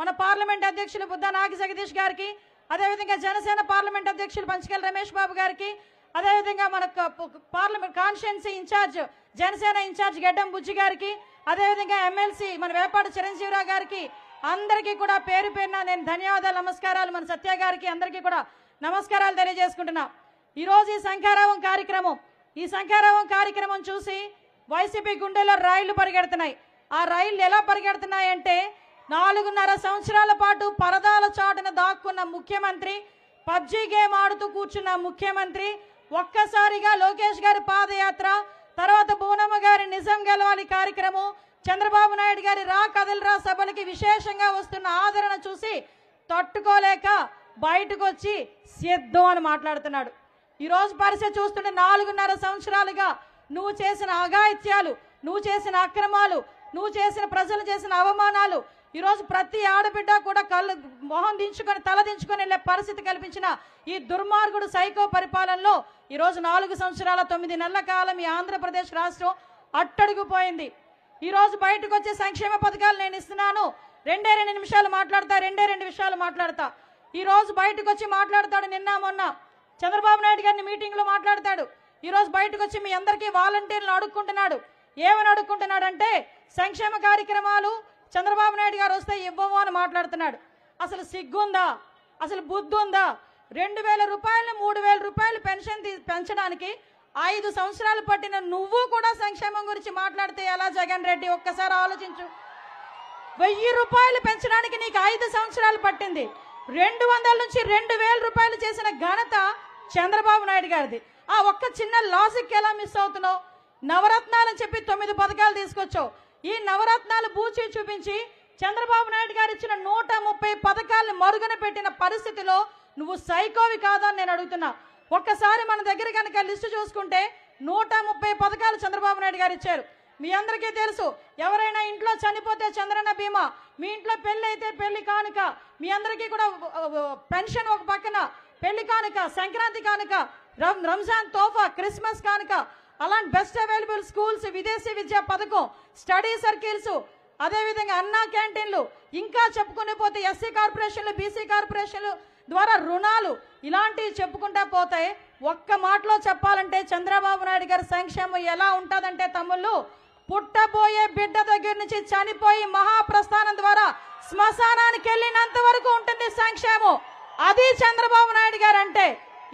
మన పార్లమెంట్ అధ్యక్షులు బుద్ధ నాగి జగదీష్ గారికి, అదేవిధంగా జనసేన పార్లమెంట్ అధ్యక్షులు పంచకల్ రమేష్ బాబు గారికి, అదేవిధంగా మన parliament constituency incharge Janasena incharge Gaddam Bujji గారికి, అదేవిధంగా ఎమ్మెల్సీ మన వేపాడు చిరంజీవిరావు గారికి అందరికీ కూడా పేరు పేరున నేను ధన్యవాదాలు నమస్కారాలు. మన సత్య గారికి అందరికీ కూడా నమస్కారాలు తెలియజేసుకుంటున్నా. ఈరోజు ఈ శంఖారావం కార్యక్రమం చూసి వైసీపీ గుండెల్లో రైళ్లు పరిగెడుతున్నాయి. ఆ రైళ్లు ఎలా పరిగెడుతున్నాయంటే 4.5 సంవత్సరాల పాటు పరదాల చాటున దాక్కున్న ముఖ్యమంత్రి, పబ్జీ గేమ్ ఆడుతూ కూర్చున్న ముఖ్యమంత్రి ఒక్కసారిగా లోకేష్ గారి పాదయాత్ర, తర్వాత బూనమ్మ గారి నిజం గెలవాలి కార్యక్రమం, చంద్రబాబు నాయుడు గారి రా కదలరా సభలకి విశేషంగా వస్తున్న ఆదరణ చూసి తట్టుకోలేక బయటకు వచ్చి సిద్ధం అని మాట్లాడుతున్నాడు. ఈరోజు పరిస్థితి చూస్తుంటే 4.5 సంవత్సరాలుగా నువ్వు చేసిన అఘాయిత్యాలు, నువ్వు చేసిన అక్రమాలు, నువ్వు చేసిన ప్రజలు చేసిన అవమానాలు, ఈరోజు ప్రతి ఆడబిడ్డ కూడా మొహం దించుకొని తల దించుకొని వెళ్ళే పరిస్థితి కల్పించిన ఈ దుర్మార్గుడు సైకో పరిపాలనలో ఈరోజు 4 సంవత్సరాల 9 నెలల కాలం ఈ ఆంధ్రప్రదేశ్ రాష్ట్రం అట్టడుగుపోయింది. ఈరోజు బయటకు వచ్చే సంక్షేమ పథకాలు నేను ఇస్తున్నాను, 2 విషయాలు మాట్లాడతా. ఈరోజు బయటకు వచ్చి మాట్లాడతాడు. నిన్న మొన్న చంద్రబాబు నాయుడు గారిని మీటింగ్లో మాట్లాడతాడు. ఈరోజు బయటకు వచ్చి మీ అందరికీ వాలంటీర్లను అడుక్కుంటున్నాడు. ఏమని అడుక్కుంటున్నాడంటే సంక్షేమ కార్యక్రమాలు చంద్రబాబు నాయుడు గారు వస్తే ఇవ్వము అని మాట్లాడుతున్నాడు. అసలు సిగ్గుందా? అసలు బుద్ధి ఉందా? 2,000 రూపాయలు 3,000 రూపాయలు పెన్షన్ పెంచడానికి 5 సంవత్సరాలు పట్టిన నువ్వు కూడా సంక్షేమం గురించి మాట్లాడితే ఎలా జగన్ రెడ్డి? ఒక్కసారి ఆలోచించు. 1000 రూపాయలు పెంచడానికి నీకు 5 సంవత్సరాలు పట్టింది. 200 నుంచి 2,000 రూపాయలు చేసిన ఘనత చంద్రబాబు నాయుడు గారిది. ఆ ఒక్క చిన్న లాజిక్ ఎలా మిస్ అవుతున్నావు? నవరత్నాలని చెప్పి 9 పథకాలు తీసుకొచ్చావు. ఈ నవరత్నాలు బూచి చూపించి చంద్రబాబు నాయుడు గారు ఇచ్చిన 130 పథకాలను మరుగున పెట్టిన పరిస్థితిలో నువ్వు సైకోవి కాదని నేను అడుగుతున్నా. ఒక్కసారి మన దగ్గర కనుక లిస్టు చూసుకుంటే 130 పథకాలు చంద్రబాబు నాయుడు గారు ఇచ్చారు. మీ అందరికీ తెలుసు, ఎవరైనా ఇంట్లో చనిపోతే చంద్రన్న బీమా, మీ ఇంట్లో పెళ్లి అయితే పెళ్లి కానుక, మీ అందరికీ కూడా పెన్షన్ ఒక పక్కన, పెళ్లి కానుక, సంక్రాంతి కానుక, రంజాన్ తోఫా, క్రిస్మస్ కానుక, అలాంటి బెస్ట్ అవైలబుల్ స్కూల్స్, విదేశీ విద్యా పథకం, స్టడీ సర్కిల్స్, అదేవిధంగా అన్నా క్యాంటీన్లు, ఇంకా చెప్పుకునే పోతే ఎస్సీ కార్పొరేషన్లు, బీసీ కార్పొరేషన్లు ద్వారా రుణాలు, ఇలాంటివి చెప్పుకుంటా పోతే ఒక్క మాటలో చెప్పాలంటే చంద్రబాబు నాయుడు గారి సంక్షేమం ఎలా ఉంటుందంటే తమ్ముళ్ళు, పుట్టబోయే బిడ్డ దగ్గర నుంచి చనిపోయి మహాప్రస్థానం ద్వారా శ్మశానానికి వెళ్ళినంత వరకు ఉంటుంది సంక్షేమం. అది చంద్రబాబు నాయుడు గారు అంటే.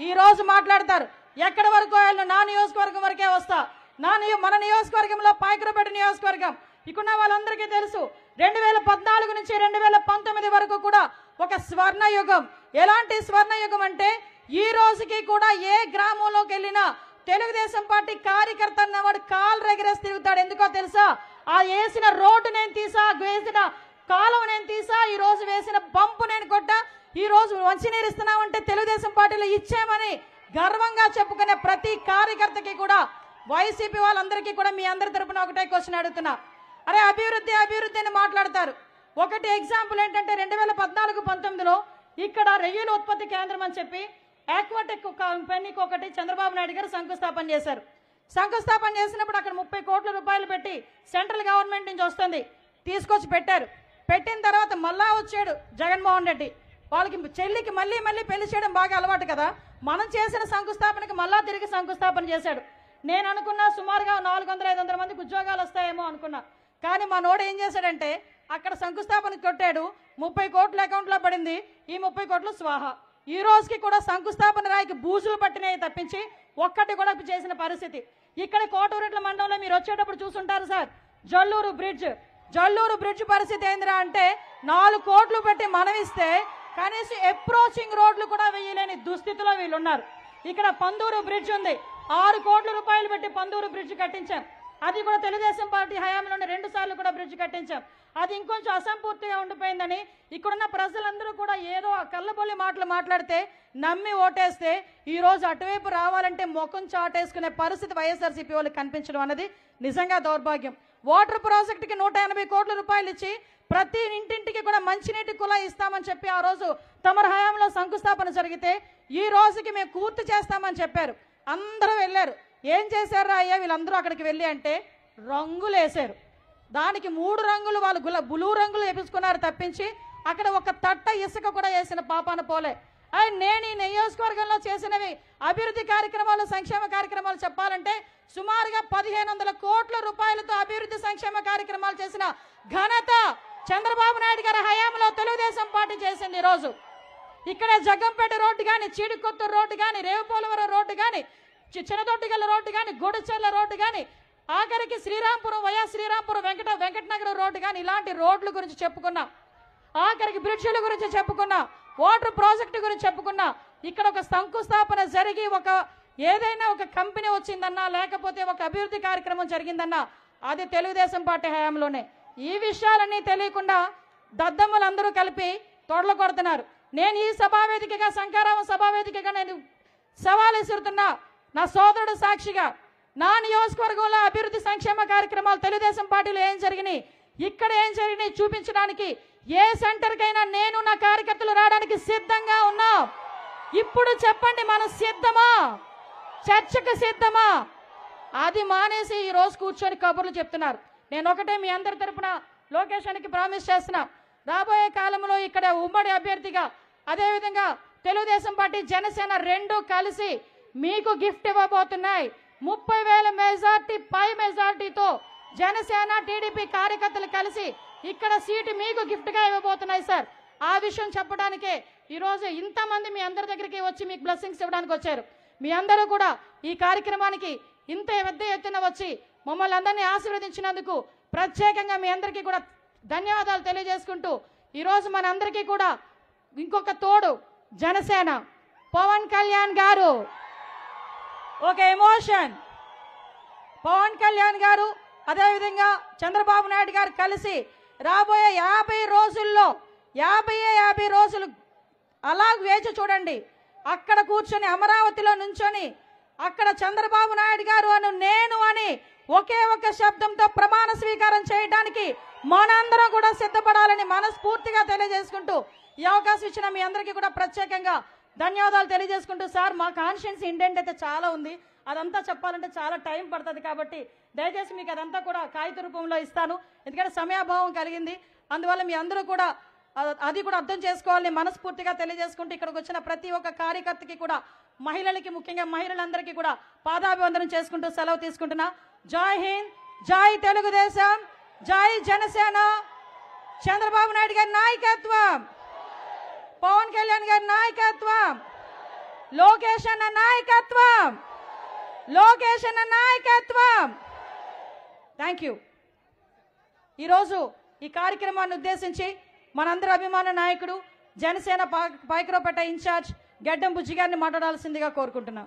ఈ రోజు మాట్లాడతారు ఎక్కడి వరకు వెళ్ళు, నా నియోజకవర్గం వరకే వస్తా. మన నియోజకవర్గంలో పాయకరపేట నియోజకవర్గం ఇక్కడ వాళ్ళందరికీ తెలుసు, 2014 నుంచి 2019 వరకు కూడా ఒక స్వర్ణయుగం. ఎలాంటి స్వర్ణయుగం అంటే ఈ రోజుకి కూడా ఏ గ్రామంలోకి వెళ్ళినా తెలుగుదేశం పార్టీ కార్యకర్త అన్నవాడు కాలు రెగరేసి తిరుగుతాడు. ఎందుకో తెలుసా? ఆ వేసిన రోడ్డు నేను తీసా, వేసిన కాలువ నేను తీసా, ఈ రోజు వేసిన పంపు నేను కొట్టా, ఈ రోజు మంచినీరు ఇస్తున్నామంటే తెలుగుదేశం పార్టీలో ఇచ్చామని గర్వంగా చెప్పుకునే ప్రతి కార్యకర్తకి కూడా వైసీపీ వాళ్ళందరికీ కూడా మీ అందరి తరపున ఒకటే క్వశ్చన్ అడుగుతున్నా. అరే అభివృద్ధి అని మాట్లాడతారు. ఒకటి ఎగ్జాంపుల్ ఏంటంటే 2014-19లో ఇక్కడ రొయ్యల ఉత్పత్తి కేంద్రం అని చెప్పి ఆక్వాటెక్ కంపెనీకి ఒకటి చంద్రబాబు నాయుడు గారు శంకుస్థాపన చేశారు. శంకుస్థాపన చేసినప్పుడు అక్కడ 30 కోట్ల రూపాయలు పెట్టి సెంట్రల్ గవర్నమెంట్ నుంచి వస్తుంది తీసుకొచ్చి పెట్టారు. పెట్టిన తర్వాత మళ్ళా వచ్చాడు జగన్మోహన్ రెడ్డి. వాళ్ళకి చెల్లికి మళ్ళీ పెళ్లి చేయడం బాగా అలవాటు కదా, మనం చేసిన శంకుస్థాపనకి మళ్ళా తిరిగి శంకుస్థాపన చేశాడు. నేను అనుకున్నా సుమారుగా 400-500 మందికి ఉద్యోగాలు వస్తాయేమో అనుకున్నా. కానీ మా నోడు ఏం చేశాడంటే అక్కడ శంకుస్థాపన కొట్టాడు, 30 కోట్ల అకౌంట్లో పడింది, ఈ 30 కోట్లు స్వాహా. ఈ రోజుకి కూడా శంకుస్థాపన రాయికి బూజులు పట్టినాయి తప్పించి ఒక్కటి కూడా చేసిన పరిస్థితి. ఇక్కడ కోటూరెట్ల మండలంలో మీరు వచ్చేటప్పుడు చూసుంటారు సార్, జల్లూరు బ్రిడ్జ్ పరిస్థితి ఏందిరా అంటే 4 కోట్లు పెట్టి మనమిస్తే కనీసం అప్రోచింగ్ రోడ్లు కూడా వేయలేని దుస్థితిలో వీళ్ళు ఉన్నారు. ఇక్కడ పందూరు బ్రిడ్జ్ ఉంది, 6 కోట్ల రూపాయలు పెట్టి పందూరు బ్రిడ్జ్ కట్టించాం. అది కూడా తెలుగుదేశం పార్టీ హయాంలోనే 2 సార్లు కూడా బ్రిడ్జ్ కట్టించాం. అది ఇంకొంచెం అసంపూర్తిగా ఉండిపోయిందని ఇక్కడున్న ప్రజలందరూ కూడా ఏదో కళ్ళబొల్లి మాటలు మాట్లాడితే నమ్మి ఓటేస్తే ఈ రోజు అటువైపు రావాలంటే ముఖం చాటేసుకునే పరిస్థితి వైఎస్ఆర్సీపీ వాళ్ళకి కనిపించడం అనేది నిజంగా దౌర్భాగ్యం. వాటర్ ప్రాజెక్టుకి 180 కోట్ల రూపాయలు ఇచ్చి ప్రతి ఇంటింటికి కూడా మంచినీటి కుళాయి ఇస్తామని చెప్పి ఆ రోజు తమర హయాంలో శంకుస్థాపన జరిగితే ఈ రోజుకి మేము పూర్తి చేస్తామని చెప్పారు. అందరూ వెళ్ళారు. ఏం చేశారా అయ్యా వీళ్ళందరూ అక్కడికి వెళ్ళి అంటే రంగులు వేశారు. దానికి 3 రంగులు వాళ్ళు బ్లూ రంగులు వేపించుకున్నారు తప్పించి అక్కడ ఒక తట్ట ఇసుక కూడా వేసిన పాపాన పోలే. నేను ఈ నియోజకవర్గంలో చేసినవి అభివృద్ధి కార్యక్రమాలు, సంక్షేమ కార్యక్రమాలు చెప్పాలంటే సుమారుగా 1500 కోట్ల రూపాయలతో అభివృద్ధి సంక్షేమ కార్యక్రమాలు చేసిన ఘనత చంద్రబాబు నాయుడు గారి హయాంలో తెలుగుదేశం పార్టీ చేసింది. ఈరోజు ఇక్కడ జగ్గంపేట రోడ్డు కానీ, చీడికొత్తూరు రోడ్డు కానీ, రేవుపోలవరం రోడ్డు కానీ, చిన్నదొడ్డిగల్ల రోడ్డు కానీ, గూడచెర్ల రోడ్డు కానీ, ఆఖరికి శ్రీరాంపురం, వైఎస్ శ్రీరాంపురం, వెంకటనగరం రోడ్డు కానీ, ఇలాంటి రోడ్ల గురించి చెప్పుకున్నా. ఆఖరికి బ్రిడ్జిల గురించి చెప్పుకున్నా, వాటర్ ప్రాజెక్టు గురించి చెప్పుకున్నా. ఇక్కడ ఒక శంకుస్థాపన జరిగి ఏదైనా ఒక కంపెనీ వచ్చిందన్నా, లేకపోతే ఒక అభివృద్ధి కార్యక్రమం జరిగిందన్నా అది తెలుగుదేశం పార్టీ హయాంలోనే. ఈ విషయాలన్నీ తెలియకుండా దద్దమ్మలందరూ కలిపి తొడలు కొడుతున్నారు. నేను ఈ సభావేదికగా, శంకారావం సభావేదికగా నేను సవాల్ విసురుతున్నా. నా సోదరుడు సాక్షిగా నా నియోజకవర్గంలో అభివృద్ధి సంక్షేమ కార్యక్రమాలు తెలుగుదేశం పార్టీలో ఏం జరిగినాయి, ఇక్కడ ఏం జరిగినాయి చూపించడానికి ఏ సెంటర్కైనా నేను నా కార్యకర్తలు రావడానికి సిద్ధంగా ఉన్నా. ఇప్పుడు చెప్పండి, మనం సిద్ధమా? చర్చకు సిద్ధమా? అది మానేసి ఈ రోజు కూర్చొని కబుర్లు చెప్తున్నారు. నేను ఒకటే మీ అందరి తరపున లోకేషన్కి ప్రామిస్ చేస్తున్నా, రాబోయే కాలంలో ఇక్కడ ఉమ్మడి అభ్యర్థిగా, అదేవిధంగా తెలుగుదేశం పార్టీ, జనసేన రెండు కలిసి మీకు గిఫ్ట్ ఇవ్వబోతున్నాయి. 30,000 మెజార్టీ, పై మెజార్టీతో జనసేన టీడీపీ కార్యకర్తలు కలిసి ఇక్కడ సీటు మీకు గిఫ్ట్గా ఇవ్వబోతున్నాయి సార్. ఆ విషయం చెప్పడానికే ఈరోజు ఇంతమంది మీ అందరి దగ్గరికి వచ్చి మీకు బ్లెస్సింగ్స్ ఇవ్వడానికి వచ్చారు. మీ అందరూ కూడా ఈ కార్యక్రమానికి ఇంత పెద్ద ఎత్తున వచ్చి మమ్మల్ని అందరినీ ఆశీర్వదించినందుకు ప్రత్యేకంగా మీ అందరికీ కూడా ధన్యవాదాలు తెలియజేసుకుంటూ, ఈరోజు మనందరికీ కూడా ఇంకొక తోడు జనసేన పవన్ కళ్యాణ్ గారు, ఒక ఎమోషన్. పవన్ కళ్యాణ్ గారు అదేవిధంగా చంద్రబాబు నాయుడు గారు కలిసి రాబోయే 50 రోజుల్లో 50 రోజులు అలా వేచి చూడండి. అక్కడ కూర్చొని అమరావతిలో నుంచొని అక్కడ చంద్రబాబు నాయుడు గారు అను నేను అని ఒకే ఒక శబ్దంతో ప్రమాణ స్వీకారం చేయడానికి మనందరం కూడా సిద్ధపడాలని మనస్ఫూర్తిగా తెలియజేసుకుంటూ, ఈ అవకాశం ఇచ్చిన మీ అందరికీ కూడా ప్రత్యేకంగా ధన్యవాదాలు తెలియజేసుకుంటూ, సార్ మా కాన్షియన్స్ ఇండెంట్ అయితే చాలా ఉంది, అదంతా చెప్పాలంటే చాలా టైం పడుతుంది కాబట్టి దయచేసి మీకు అదంతా కూడా కాగిత రూపంలో ఇస్తాను. ఎందుకంటే సమయాభావం కలిగింది, అందువల్ల మీ అందరూ కూడా అది కూడా అర్థం చేసుకోవాలని మనస్ఫూర్తిగా తెలియజేసుకుంటూ, ఇక్కడికి వచ్చిన ప్రతి ఒక్క కార్యకర్తకి కూడా, మహిళలకి, ముఖ్యంగా మహిళలందరికీ కూడా పాదాభివందనం చేసుకుంటూ సెలవు తీసుకుంటున్నా. జై హింద్, జై తెలుగుదేశం, జై జనసేన. చంద్రబాబు నాయుడు గారి నాయకత్వం, పవన్ కళ్యాణ్ గారి నాయకత్వం, లోకేష్ అన్న నాయకత్వం, లోకేష్ అన్న నాయకత్వం. Thank you. ఈరోజు ఈ కార్యక్రమాన్ని ఉద్దేశించి మనందరి అభిమాన నాయకుడు, జనసేన పాయకరావుపేట ఇన్ఛార్జ్ గడ్డం బుజ్జి గారిని మాట్లాడాల్సిందిగా కోరుకుంటున్నాం.